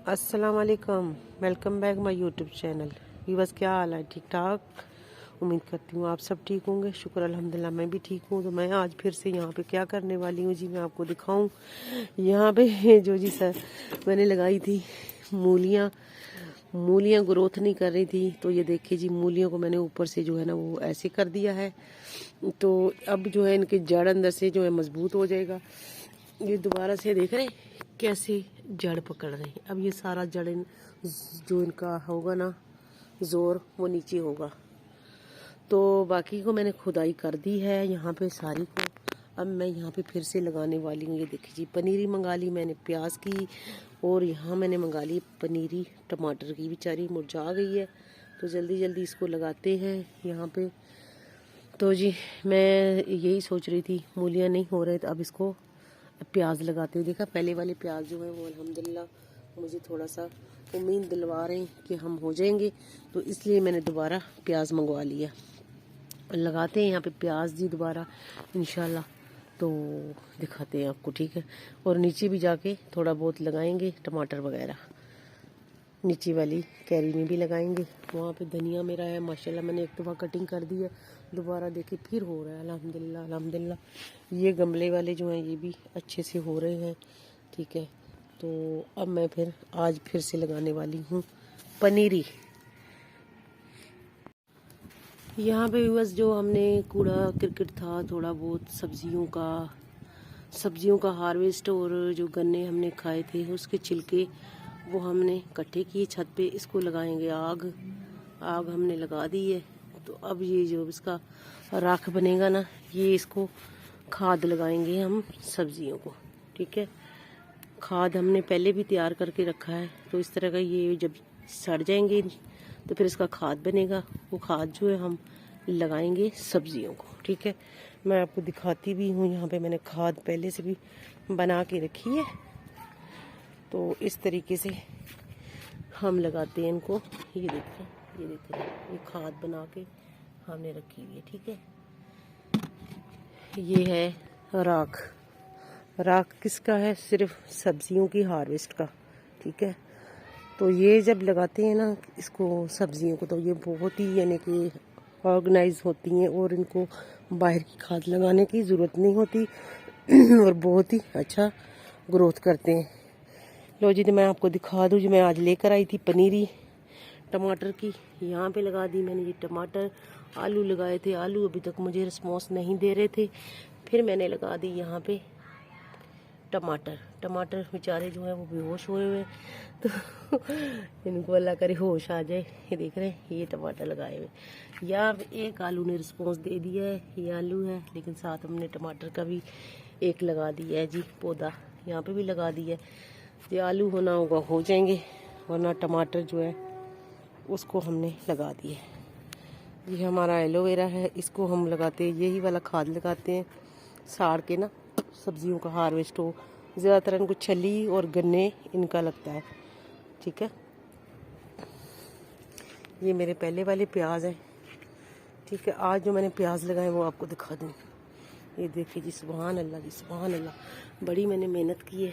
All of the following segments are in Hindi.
अस्सलाम वालेकुम, welcome back my YouTube channel. बस क्या हाल है? ठीक ठाक, उम्मीद करती हूँ आप सब ठीक होंगे। शुक्र अल्हम्दुलिल्लाह मैं भी ठीक हूँ। तो मैं आज फिर से यहाँ पे क्या करने वाली हूँ जी, मैं आपको दिखाऊँ। यहाँ पे जो जी सर मैंने लगाई थी मूलियाँ, मूलियाँ ग्रोथ नहीं कर रही थी, तो ये देखिए जी मूलियों को मैंने ऊपर से जो है ना वो ऐसे कर दिया है। तो अब जो है इनके जड़ अंदर से जो है मजबूत हो जाएगा। ये दोबारा से देख रहे कैसे जड़ पकड़ रहे हैं। अब ये सारा जड़ जो इनका होगा ना जोर वो नीचे होगा। तो बाकी को मैंने खुदाई कर दी है यहाँ पे सारी को। अब मैं यहाँ पे फिर से लगाने वाली हूँ। ये देखिए जी पनीरी मंगा ली मैंने प्याज की, और यहाँ मैंने मंगा ली पनीरी टमाटर की। बेचारी मुरझा गई है, तो जल्दी जल्दी इसको लगाते हैं यहाँ पे। तो जी मैं यही सोच रही थी, मूलियाँ नहीं हो रहे तो अब इसको प्याज लगाते हैं। देखा पहले वाले प्याज जो है वो अल्हम्दुलिल्लाह मुझे थोड़ा सा उम्मीद दिलवा रहे हैं कि हम हो जाएंगे, तो इसलिए मैंने दोबारा प्याज मंगवा लिया। लगाते हैं यहाँ पे प्याज जी दोबारा इंशाल्लाह, तो दिखाते हैं आपको, ठीक है। और नीचे भी जाके थोड़ा बहुत लगाएंगे टमाटर वगैरह, नीचे वाली कैरी में भी लगाएंगे। वहाँ पे धनिया मेरा है माशाल्लाह, मैंने एक दफ़ा कटिंग कर दी है, दोबारा देखिए फिर हो रहा है अल्हम्दुलिल्लाह अल्हम्दुलिल्लाह। ये गमले वाले जो हैं ये भी अच्छे से हो रहे हैं, ठीक है। तो अब मैं फिर आज फिर से लगाने वाली हूँ पनीरी। यहाँ पे बस जो हमने कूड़ा क्रिकेट था थोड़ा बहुत सब्जियों का हार्वेस्ट, और जो गन्ने हमने खाए थे उसके छिलके वो हमने इकट्ठे किए छत पे। इसको लगाएंगे आग हमने लगा दी है। तो अब ये जो इसका राख बनेगा ना, ये इसको खाद लगाएंगे हम सब्जियों को, ठीक है। खाद हमने पहले भी तैयार करके रखा है, तो इस तरह का ये जब सड़ जाएंगे तो फिर इसका खाद बनेगा। वो खाद जो है हम लगाएंगे सब्जियों को, ठीक है। मैं आपको दिखाती भी हूँ, यहाँ पे मैंने खाद पहले से भी बना के रखी है। तो इस तरीके से हम लगाते हैं इनको। ये देखिए ये खाद बना के हमने रखी हुई है, ठीक है। ये है राख किसका है? सिर्फ सब्जियों की हार्वेस्ट का, ठीक है। तो ये जब लगाते हैं ना इसको सब्जियों को, तो ये बहुत ही यानी कि ऑर्गेनाइज होती हैं, और इनको बाहर की खाद लगाने की ज़रूरत नहीं होती और बहुत ही अच्छा ग्रोथ करते हैं। लो जी, तो मैं आपको दिखा दूँ जी, मैं आज लेकर आई थी पनीरी टमाटर की। यहाँ पे लगा दी मैंने ये टमाटर। आलू लगाए थे, आलू अभी तक मुझे रिस्पॉन्स नहीं दे रहे थे, फिर मैंने लगा दी यहाँ पे टमाटर बेचारे जो है वो बेहोश हुए हुए, तो इनको अल्लाह करे होश आ जाए। ये देख रहे हैं ये टमाटर लगाए हुए। यार एक आलू ने रिस्पॉन्स दे दिया है, ये आलू है, लेकिन साथ हमने टमाटर का भी एक लगा दिया है जी पौधा, यहाँ पे भी लगा दिया है। ये आलू होना होगा हो जाएंगे, वरना टमाटर जो है उसको हमने लगा दिए। ये हमारा एलोवेरा है, इसको हम लगाते हैं, यही वाला खाद लगाते हैं साड़ के ना, सब्जियों का हार्वेस्ट हो। ज़्यादातर इनको छली और गन्ने इनका लगता है, ठीक है। ये मेरे पहले वाले प्याज हैं, ठीक है। आज जो मैंने प्याज लगाए वो आपको दिखा दूँ। ये देखिए जी, सुभान अल्लाह जी, सुभान अल्लाह, बड़ी मैंने मेहनत की है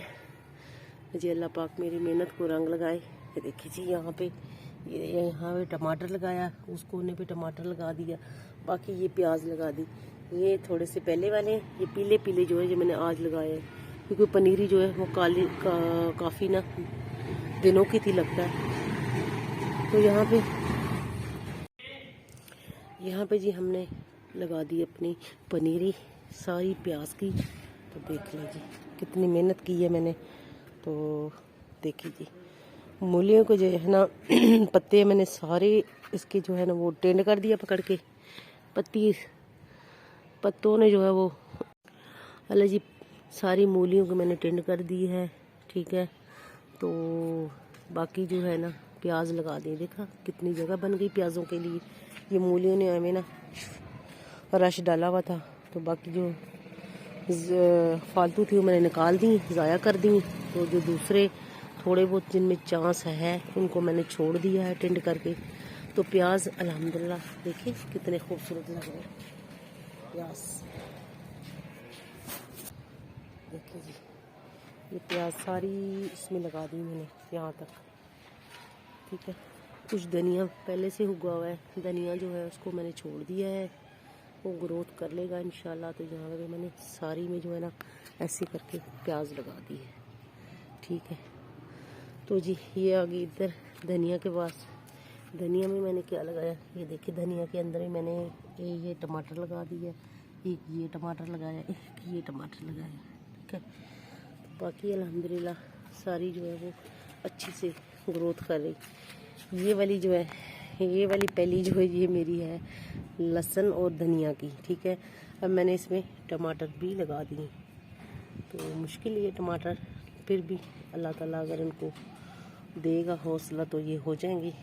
जी। अल्लाह पाक मेरी मेहनत को रंग लगाए। ये देखिए जी यहाँ पे यहाँ पे टमाटर लगाया, उस कोने पे टमाटर लगा दिया, बाकी ये प्याज लगा दी। ये थोड़े से पहले वाले, ये पीले पीले जो है जो मैंने आज लगाए हैं, क्योंकि पनीरी जो है वो काफ़ी ना दिनों की थी लगता है। तो यहाँ पे जी हमने लगा दी अपनी पनीरी सारी प्याज की। तो देख लीजिए कितनी मेहनत की है मैंने। तो देखिए जी मूलियों को जो है ना पत्ते मैंने सारे इसके जो है ना वो टेंड कर दिया पकड़ के। पत्तों ने जो है वो अल्लाह जी सारी मूलियों को मैंने टेंड कर दी है, ठीक है। तो बाकी जो है ना प्याज लगा दिए। देखा कितनी जगह बन गई प्याज़ों के लिए। ये मूलियों ने हमें ना रश डाला हुआ था, तो बाकी जो फालतू थी वो मैंने निकाल दी, ज़ाया कर दी। तो जो दूसरे थोड़े बहुत जिनमें चांस है उनको मैंने छोड़ दिया है टेंड करके। तो प्याज अल्हम्दुलिल्लाह देखिए कितने खूबसूरत लग रहे हैं प्याज, देखिए जी ये प्याज सारी इसमें लगा दी मैंने यहाँ तक, ठीक है। कुछ धनिया पहले से उगा हुआ है, धनिया जो है उसको मैंने छोड़ दिया है, वो ग्रोथ कर लेगा इंशाल्लाह। तो यहाँ पे मैंने सारी में जो है ना ऐसे करके प्याज लगा दी है, ठीक है। तो जी ये आ गई इधर धनिया के पास। धनिया में मैंने क्या लगाया, ये देखिए धनिया के अंदर ही मैंने ये टमाटर लगा दिया, एक ये टमाटर लगाया, एक ये टमाटर लगाया, ठीक है। तो बाकी अल्हम्दुलिल्लाह सारी जो है वो अच्छी से ग्रोथ कर रही। ये वाली जो है, ये वाली पहली जो है ये मेरी है लहसुन और धनिया की, ठीक है। अब मैंने इसमें टमाटर भी लगा दिए। तो मुश्किल ये टमाटर, फिर भी अल्लाह ताला अगर इनको देगा हौसला तो ये हो जाएंगी,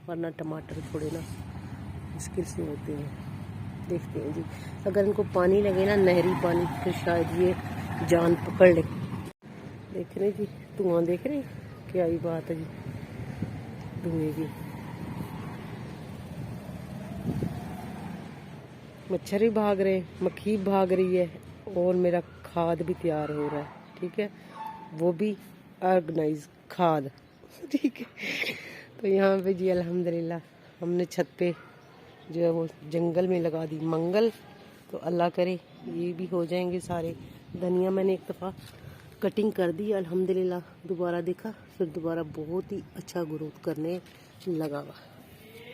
वरना टमाटर थोड़े ना मुश्किल से होते हैं। देखते हैं जी, अगर इनको पानी लगे ना नहरी पानी तो शायद ये जान पकड़ ले। देख रहे जी धुआं, देख रहे क्या ही बात है जी धुएं की। मच्छर भी भाग रहे, मक्खी भाग रही है और मेरा खाद भी तैयार हो रहा है, ठीक है, वो भी ऑर्गेनाइज खाद, ठीक है। तो यहाँ पे जी अल्हम्दुलिल्लाह हमने छत पे जो है वो जंगल में लगा दी मंगल। तो अल्लाह करे ये भी हो जाएंगे सारे। धनिया मैंने एक दफ़ा कटिंग कर दी अल्हम्दुलिल्लाह, दोबारा देखा फिर दोबारा बहुत ही अच्छा ग्रोथ करने लगा हुआ,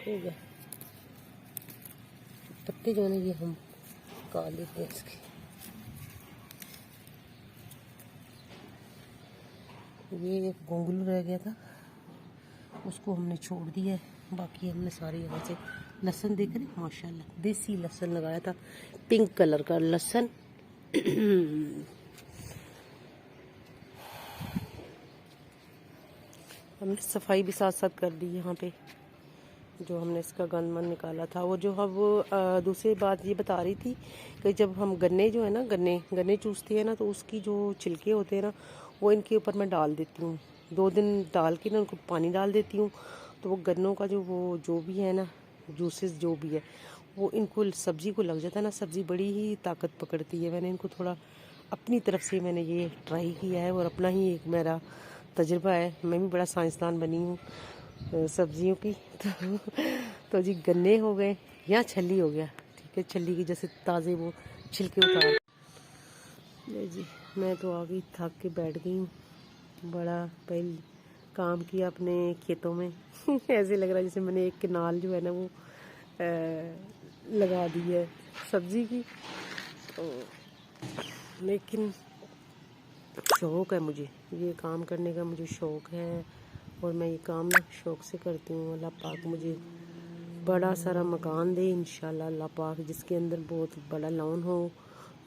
ठीक है। पत्ते जो है ना ये हम काट लेते हैं इसके। ये एक गोंगलू रह गया था, उसको हमने छोड़ दिया है। बाकी हमने सारे यहाँ से लहसुन देख रहे माशाल्लाह देसी लहसुन लगाया था, पिंक कलर का लहसुन। हमने सफाई भी साथ साथ कर दी यहाँ पे, जो हमने इसका गंद मन निकाला था। वो जो हम दूसरी बात ये बता रही थी कि जब हम गन्ने जो है ना गन्ने चूसते हैं ना, तो उसकी जो छिलके होते हैं ना वो इनके ऊपर मैं डाल देती हूँ। 2 दिन डाल के ना उनको पानी डाल देती हूँ, तो वो गन्नों का जो भी है ना जूसेस जो भी है वो इनको सब्ज़ी को लग जाता है ना, सब्ज़ी बड़ी ही ताकत पकड़ती है। मैंने इनको थोड़ा अपनी तरफ से मैंने ये ट्राई किया है और अपना ही एक मेरा तजुर्बा है। मैं भी बड़ा साइंसदान बनी हूँ सब्जियों की। तो जी गन्ने हो गए या छली हो गया, ठीक है, छली की जैसे ताज़े वो छिलके उतार जी। मैं तो आ गई, थक के बैठ गई हूँ, बड़ा पहले काम किया अपने खेतों में। ऐसे लग रहा है जैसे मैंने एक केनाल जो है ना वो लगा दी है सब्जी की। तो लेकिन शौक़ है मुझे ये काम करने का, मुझे शौक़ है और मैं ये काम ना शौक़ से करती हूँ। अल्लाह पाक मुझे बड़ा सारा मकान दे इंशाल्लाह, अल्लाह पाक, जिसके अंदर बहुत बड़ा लॉन हो,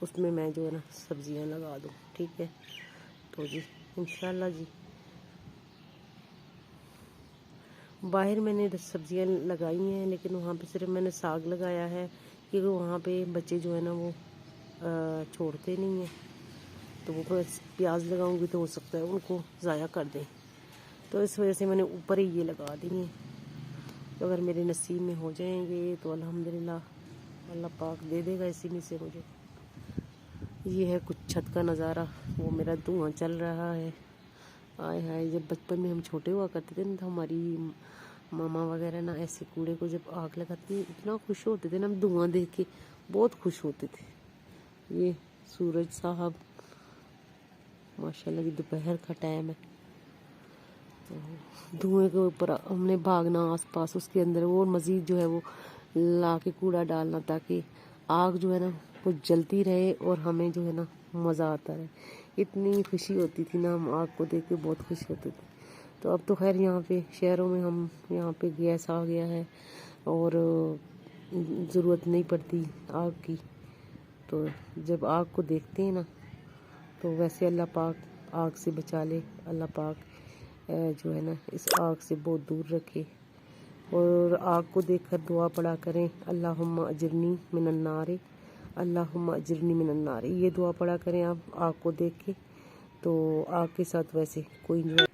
उसमें मैं जो है ना सब्जियां लगा दूँ, ठीक है। तो जी इंशाल्लाह जी बाहर मैंने सब्जियां लगाई हैं, लेकिन वहाँ पे सिर्फ मैंने साग लगाया है, क्योंकि वहाँ पे बच्चे जो है ना वो छोड़ते नहीं हैं। तो वो प्याज लगाऊंगी तो हो सकता है उनको ज़ाया कर दें, तो इस वजह से मैंने ऊपर ही ये लगा दी हैं। तो अगर मेरे नसीब में हो जाएंगे तो अल्हम्दुलिल्लाह अल्लाह पाक दे देगा इसी में से मुझे। ये है कुछ छत का नज़ारा, वो मेरा धुआं चल रहा है। आए हाय, जब बचपन में हम छोटे हुआ करते थे ना, तो हमारी मामा वगैरह ना ऐसे कूड़े को जब आग लगाती इतना खुश होते थे ना, हम धुआं देख के बहुत खुश होते थे। ये सूरज साहब माशाल्लाह की दोपहर का टाइम है, तो धुएं के ऊपर हमने भागना आसपास उसके अंदर, और मज़ीद जो है वो ला के कूड़ा डालना, ताकि आग जो है ना वो जलती रहे और हमें जो है ना मज़ा आता रहे। इतनी खुशी होती थी ना, हम आग को देख के बहुत खुश होते थे। तो अब तो खैर यहाँ पे शहरों में हम यहाँ पे गैस आ गया है और ज़रूरत नहीं पड़ती आग की। तो जब आग को देखते हैं ना, तो वैसे अल्लाह पाक आग से बचा ले, अल्लाह पाक जो है ना इस आग से बहुत दूर रखे। और आग को देखकर दुआ पड़ा करें, अल्लाहुम्मा अजिरनी मिनन नार, अल्लाहुम्मा अजिरनी मिनन नार, ये दुआ पड़ा करें आप आग को देख के। तो आग के साथ वैसे कोई जो